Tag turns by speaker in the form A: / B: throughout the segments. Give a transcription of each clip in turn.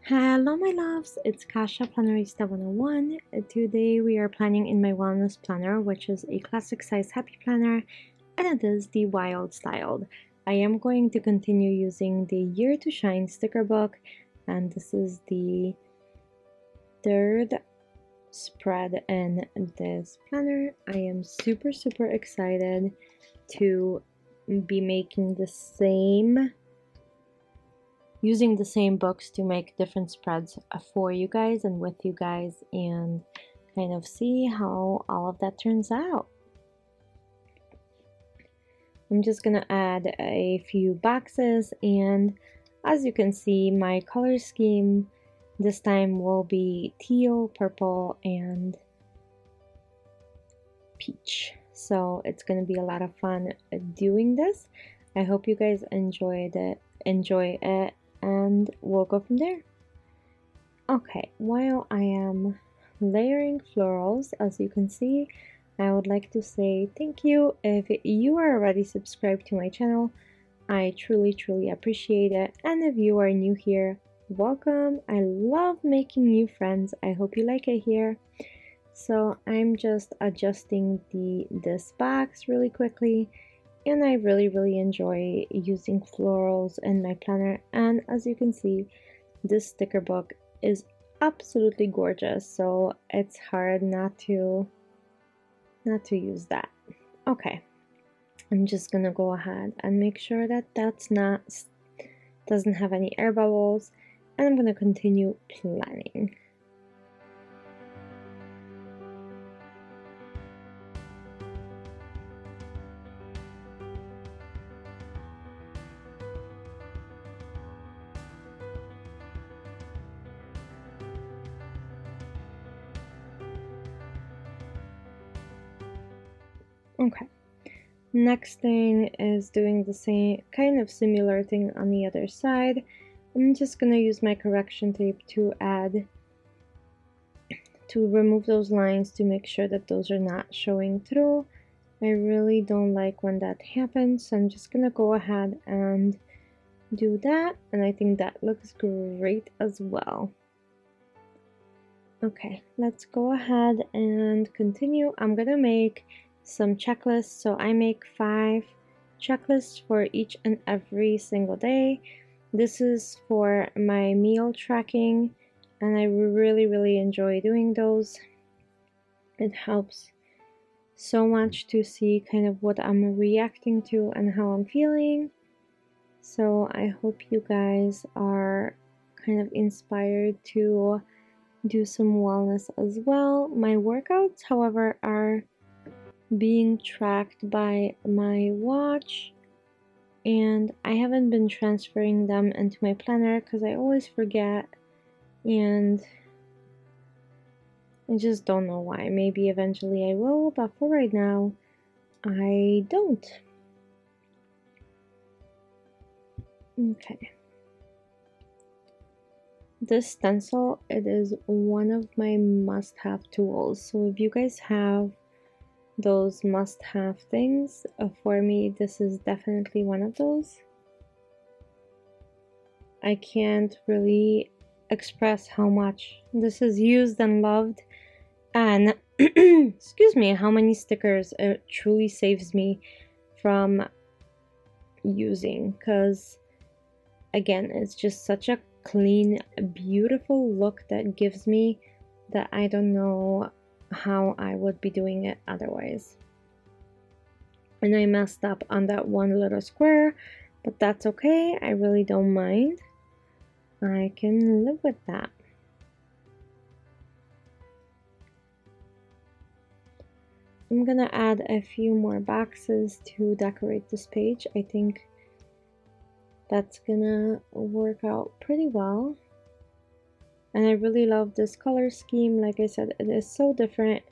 A: Hello my loves, it's Kasha Plannerista 101. Today we are planning in my wellness planner, which is a classic size happy planner, and it is the wild styled. I am going to continue using the Year to Shine sticker book, and this is the third spread in this planner. I am super excited to be making the same using the same books to make different spreads for you guys and with you guys, and kind of see how all of that turns out. I'm just gonna add a few boxes, and as you can see, my color scheme this time will be teal, purple, and peach. So it's gonna be a lot of fun doing this. I hope you guys enjoy it, and we'll go from there. Okay, while I am layering florals, as you can see, I would like to say thank you. If you are already subscribed to my channel, I truly appreciate it. And if you are new here, welcome. I love making new friends. I hope you like it here. So I'm just adjusting this box really quickly, and I really enjoy using florals in my planner. And as you can see, this sticker book is absolutely gorgeous, so it's hard not to use that. Okay, I'm just gonna go ahead and make sure that doesn't have any air bubbles, and I'm gonna continue planning. Okay, next thing is doing the same kind of similar thing on the other side. I'm just gonna use my correction tape to remove those lines to make sure that those are not showing through. I really don't like when that happens, so I'm just gonna go ahead and do that, and I think that looks great as well. Okay, let's go ahead and continue. I'm gonna make some checklists, so I make 5 checklists for each and every single day. This is for my meal tracking, and I really enjoy doing those. It helps so much to see kind of what I'm reacting to and how I'm feeling. So I hope you guys are kind of inspired to do some wellness as well. My workouts, however, are being tracked by my watch, and I haven't been transferring them into my planner because I always forget, and I just don't know why. Maybe eventually I will, but for right now I don't. Okay, this stencil, it is one of my must-have tools, so if you guys have those must-have things, for me this is definitely one of those. I can't really express how much this is used and loved, and excuse me, how many stickers it truly saves me from using, because again, it's just such a clean, beautiful look that gives me that I don't know how I would be doing it otherwise. And I messed up on that one little square, but that's okay. I really don't mind. I can live with that. I'm gonna add a few more boxes to decorate this page. I think that's gonna work out pretty well. And I really love this color scheme. Like I said, it is so different.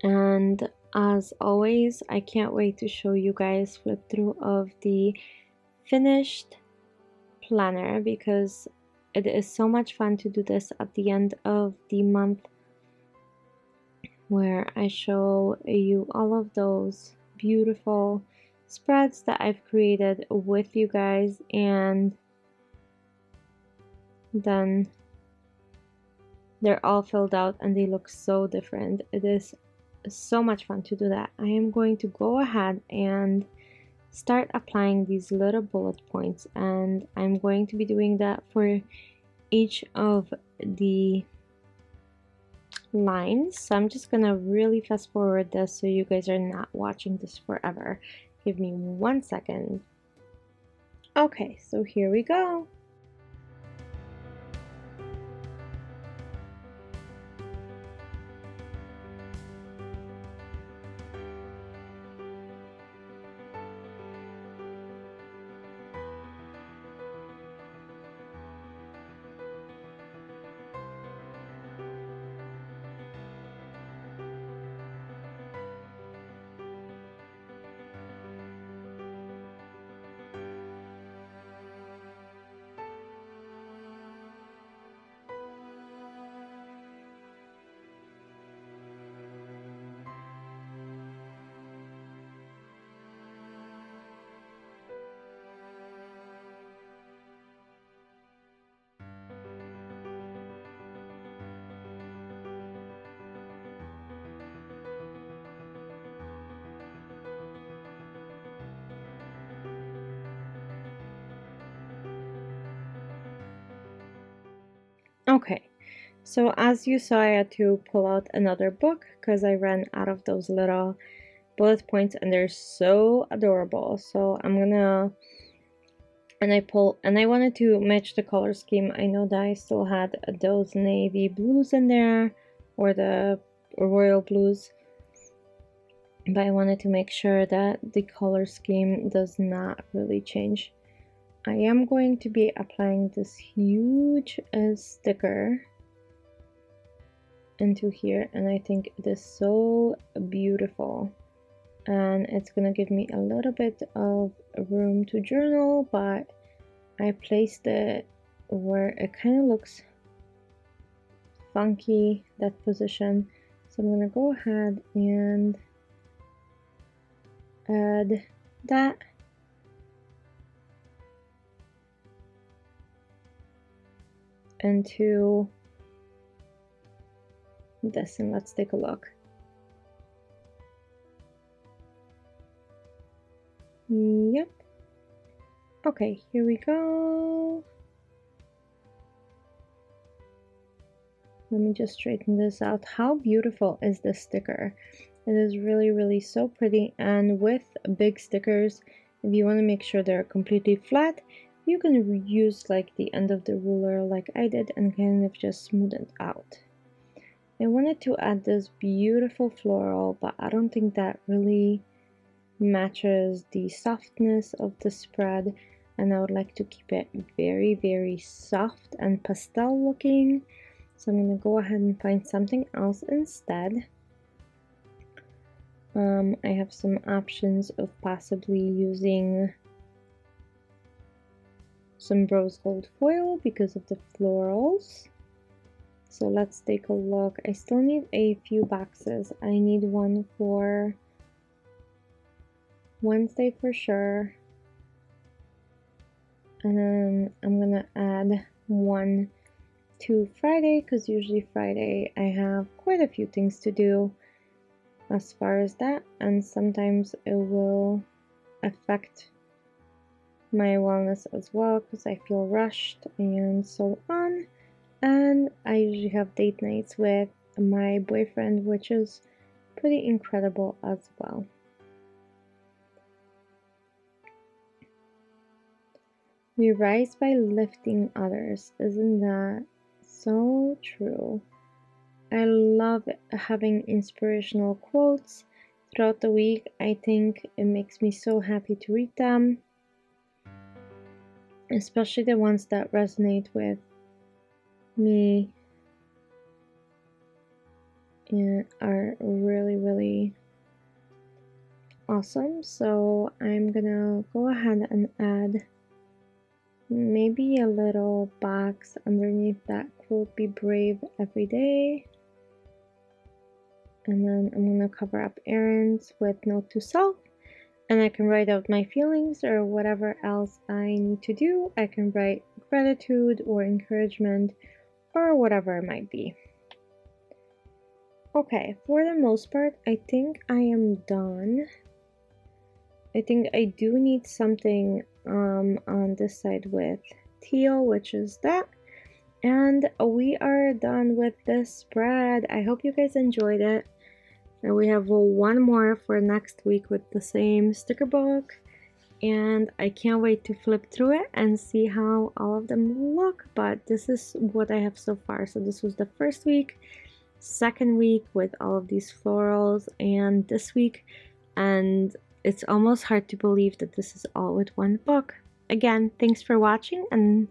A: And as always, I can't wait to show you guys flip through of the finished planner, because it is so much fun to do this at the end of the month, where I show you all of those beautiful spreads that I've created with you guys, and then they're all filled out and they look so different. It is so much fun to do that. I am going to go ahead and start applying these little bullet points, and I'm going to be doing that for each of the lines. So I'm just gonna really fast forward this so you guys are not watching this forever. Give me 1 second. Okay, so here we go. Okay, so as you saw, I had to pull out another book because I ran out of those little bullet points and they're so adorable. So I'm gonna, and I wanted to match the color scheme. I know that I still had those navy blues in there, or the royal blues, but I wanted to make sure that the color scheme does not really change. I am going to be applying this huge sticker into here, and I think it is so beautiful, and it's gonna give me a little bit of room to journal, but I placed it where it kind of looks funky, that position. So I'm gonna go ahead and add that. Into this, and let's take a look. Yep. Okay, here we go. Let me just straighten this out. How beautiful is this sticker? It is really, really so pretty. And with big stickers, if you want to make sure they're completely flat, you can use like the end of the ruler like I did and kind of just smooth it out. I wanted to add this beautiful floral, but I don't think that really matches the softness of the spread, and I would like to keep it very, very soft and pastel looking. So I'm gonna go ahead and find something else instead. I have some options of possibly using some rose gold foil because of the florals. So let's take a look. I still need a few boxes. I need one for Wednesday for sure, and then I'm gonna add one to Friday because usually Friday I have quite a few things to do as far as that, and sometimes it will affect my wellness as well because I feel rushed and so on. And I usually have date nights with my boyfriend, which is pretty incredible as well. We rise by lifting others. Isn't that so true? I love having inspirational quotes throughout the week. I think it makes me so happy to read them, especially the ones that resonate with me and are really, really awesome. So I'm gonna go ahead and add maybe a little box underneath that quote, be brave every day. And then I'm gonna cover up errands with note to self. And I can write out my feelings or whatever else I need to do. I can write gratitude or encouragement or whatever it might be. Okay, for the most part, I think I am done. I think I do need something on this side with teal, which is that. And we are done with this spread. I hope you guys enjoyed it. And we have one more for next week with the same sticker book. And I can't wait to flip through it and see how all of them look. But this is what I have so far. So this was the first week, second week with all of these florals, and this week. And it's almost hard to believe that this is all with one book. Again, thanks for watching and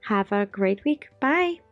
A: have a great week. Bye!